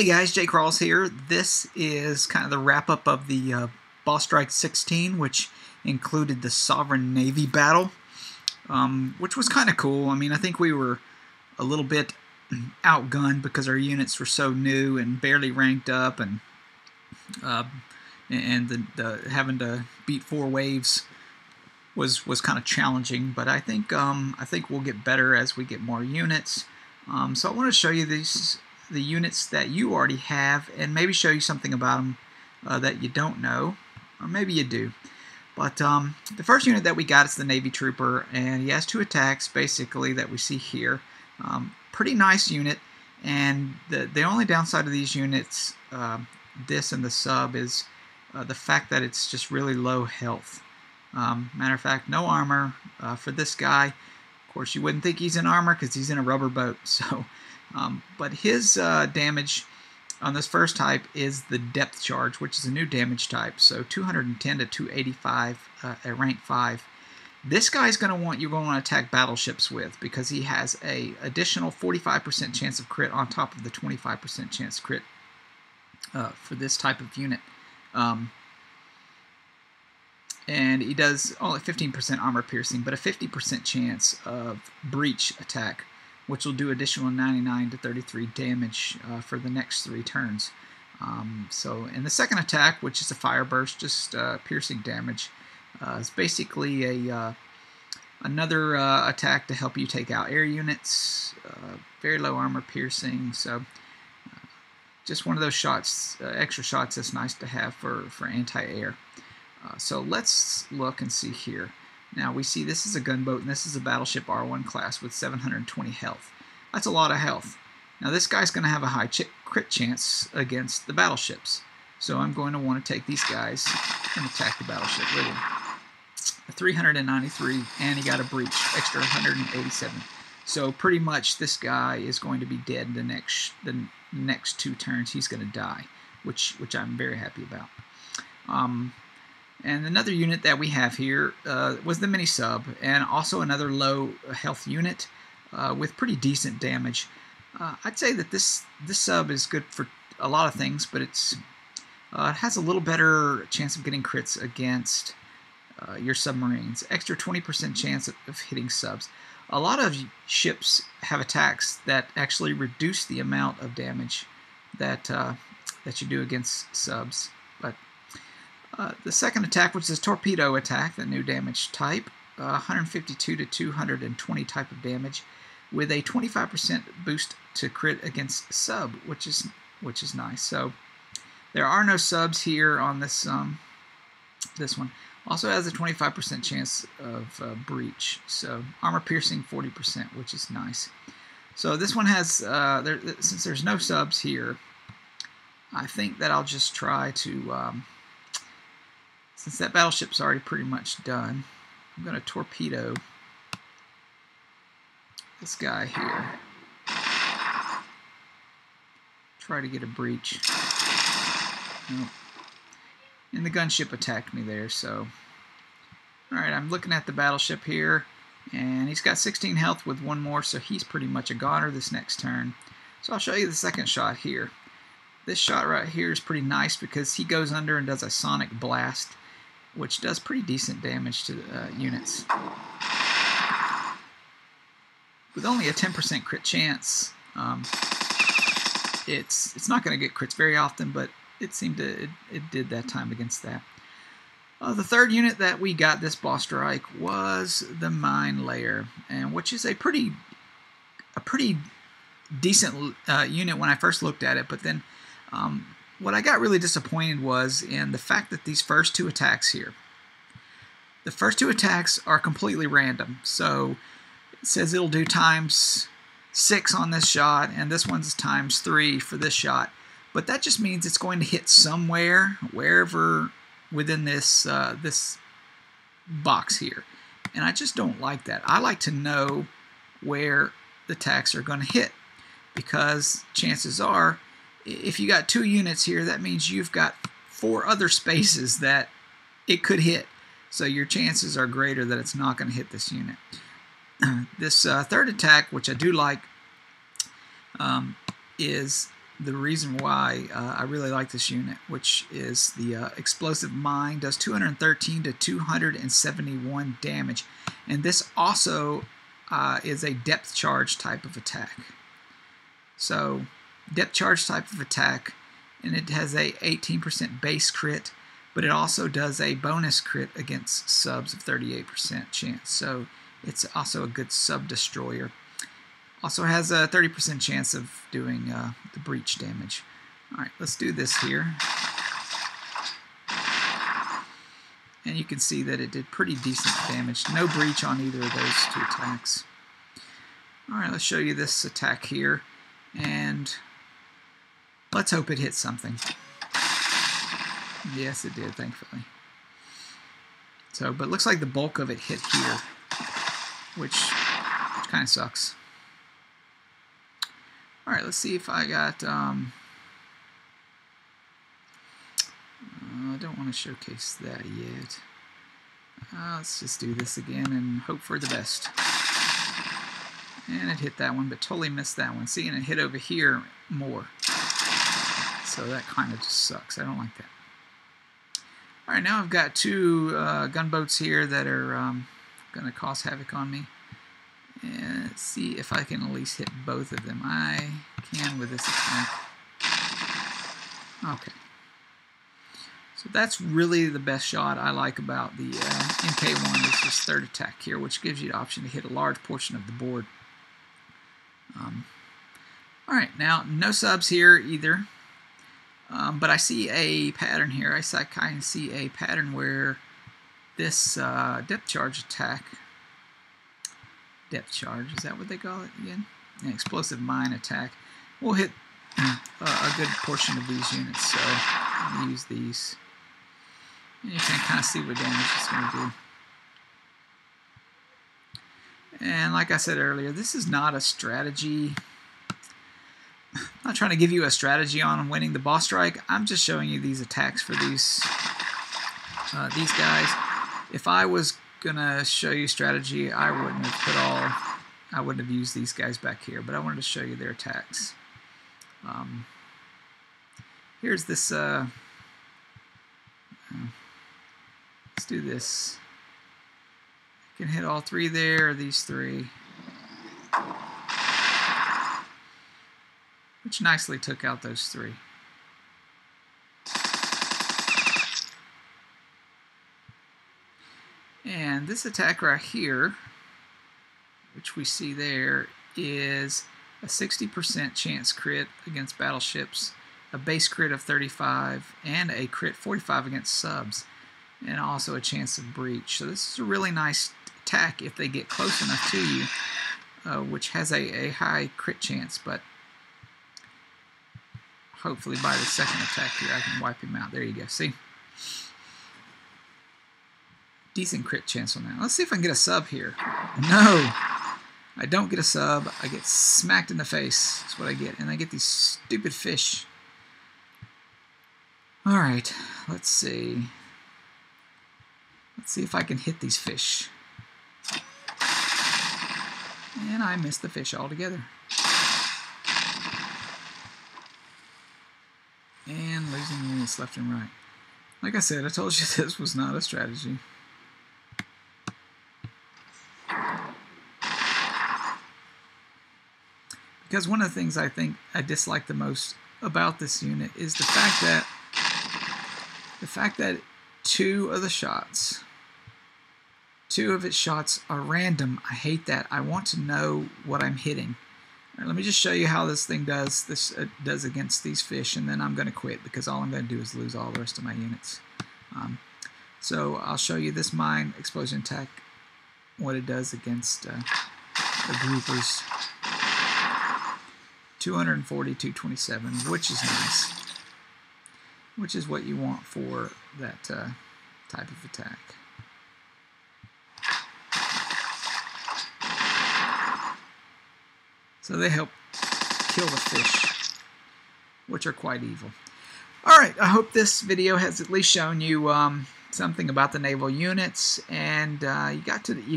Hey guys, JayKrawls here. This is kind of the wrap-up of the Boss Strike 16, which included the Sovereign Navy battle, which was kind of cool. I mean, I think we were a little bit outgunned because our units were so new and barely ranked up, and the having to beat 4 waves was kind of challenging. But I think we'll get better as we get more units. So I want to show you the units that you already have, and maybe show you something about them that you don't know, or maybe you do. But the first unit that we got is the Navy Trooper, and he has 2 attacks basically that we see here. Pretty nice unit, and the only downside of these units, this and the sub, is the fact that it's just really low health. Matter of fact, no armor for this guy. Of course, you wouldn't think he's in armor because he's in a rubber boat. So, but his damage on this first type is the depth charge, which is a new damage type. So 210 to 285 at rank 5. This guy's going to want to attack battleships with, because he has a additional 45% chance of crit on top of the 25% chance crit for this type of unit. And he does only 15% armor piercing, but a 50% chance of breach attack, which will do additional 99 to 33 damage for the next 3 turns. So in the second attack, which is a fire burst, just piercing damage, is basically another attack to help you take out air units. Very low armor piercing, so just one of those shots, extra shots that's nice to have for anti-air. So let's look and see here. Now we see this is a gunboat, and this is a battleship R1 class with 720 health. That's a lot of health. Now this guy's going to have a high crit chance against the battleships. So I'm going to want to take these guys and attack the battleship with him. 393, and he got a breach, extra 187. So pretty much this guy is going to be dead the next 2 turns. He's going to die, which I'm very happy about. And another unit that we have here was the mini sub, and also another low health unit with pretty decent damage. I'd say that this sub is good for a lot of things, but it has a little better chance of getting crits against your submarines. Extra 20% chance of hitting subs. A lot of ships have attacks that actually reduce the amount of damage that you do against subs. But the second attack, which is a torpedo attack, the new damage type, 152 to 220 type of damage, with a 25% boost to crit against sub, which is nice. So there are no subs here on this this one. Also has a 25% chance of breach. So armor piercing 40%, which is nice. So this one has since there's no subs here, I think that I'll just try to. Since that battleship's already pretty much done, I'm going to torpedo this guy here. Try to get a breach. Nope. And the gunship attacked me there, so. Alright, I'm looking at the battleship here, and he's got 16 health with 1 more, so he's pretty much a goner this next turn. So I'll show you the second shot here. This shot right here is pretty nice because he goes under and does a sonic blast, which does pretty decent damage to units. With only a 10% crit chance, it's not going to get crits very often, but it seemed it did that time against that. The third unit that we got this boss strike was the Minelayer, and which is a pretty decent unit when I first looked at it, but then what I got really disappointed was in the fact that these first 2 attacks here. The first 2 attacks are completely random. So it says it'll do ×6 on this shot, and this one's ×3 for this shot. But that just means it's going to hit somewhere, wherever within this this box here. And I just don't like that. I like to know where the attacks are going to hit, because chances are, if you got 2 units here, that means you've got 4 other spaces that it could hit. So your chances are greater that it's not going to hit this unit. This third attack, which I do like, is the reason why I really like this unit, which is the explosive mine. Does 213 to 271 damage, and this also is a depth charge type of attack. So depth charge type of attack, and it has a 18% base crit, but it also does a bonus crit against subs of 38% chance. So it's also a good sub destroyer. Also has a 30% chance of doing the breach damage. Alright, let's do this here. And you can see that it did pretty decent damage. No breach on either of those two attacks. Alright, let's show you this attack here. And let's hope it hits something. Yes, it did, thankfully. So, but it looks like the bulk of it hit here, which kind of sucks. Alright, let's see if I got, I don't want to showcase that yet. Let's just do this again and hope for the best. And it hit that one, but totally missed that one. See, and it hit over here more. So that kind of just sucks. I don't like that. Alright, now I've got two gunboats here that are going to cause havoc on me. And let's see if I can at least hit both of them. I can with this attack. Okay. So that's really the best shot I like about the MK1 is this third attack here, which gives you the option to hit a large portion of the board. Alright, now no subs here either. But I see a pattern here. I kind of see a pattern where this depth charge attack, depth charge, is that what they call it again? An explosive mine attack, will hit a good portion of these units. So I'm going to use these. And you can kind of see what damage it's going to do. And like I said earlier, this is not a strategy. I'm not trying to give you a strategy on winning the boss strike. I'm just showing you these attacks for these guys. If I was gonna show you strategy, I wouldn't have used these guys back here, but I wanted to show you their attacks. Here's this. Let's do this. I can hit all three there, or these three. Which nicely took out those three. And this attack right here, which we see there, is a 60% chance crit against battleships, a base crit of 35, and a crit 45 against subs, and also a chance of breach. So this is a really nice attack if they get close enough to you, which has a high crit chance, but hopefully by the second attack here I can wipe him out. There you go, see? Decent crit chance on that. Let's see if I can get a sub here. No! I don't get a sub. I get smacked in the face. That's what I get. And I get these stupid fish. Alright, let's see. Let's see if I can hit these fish. And I missed the fish altogether. And losing units left and right. Like I said, I told you this was not a strategy. Because one of the things I think I dislike the most about this unit is the fact that two of its shots are random. I hate that. I want to know what I'm hitting. All right, let me just show you how this thing does. This does against these fish, and then I'm going to quit because all I'm going to do is lose all the rest of my units. So I'll show you this mine explosion attack, what it does against the groupers. 240, 227, which is nice. Which is what you want for that type of attack. So they help kill the fish, which are quite evil. Alright, I hope this video has at least shown you something about the naval units, and you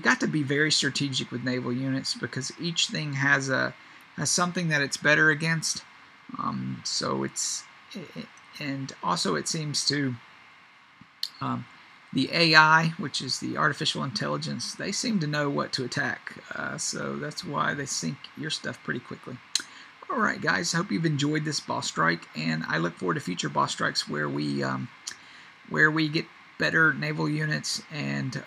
got to be very strategic with naval units because each thing has something that it's better against. So So and also it seems to the AI, which is the artificial intelligence, they seem to know what to attack. So that's why they sink your stuff pretty quickly. Alright guys, I hope you've enjoyed this boss strike, and I look forward to future boss strikes where we get better naval units and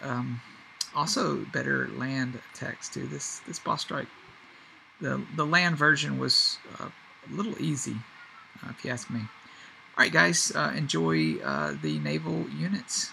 also better land attacks too. This boss strike, the land version was a little easy, if you ask me. Alright guys, enjoy the naval units.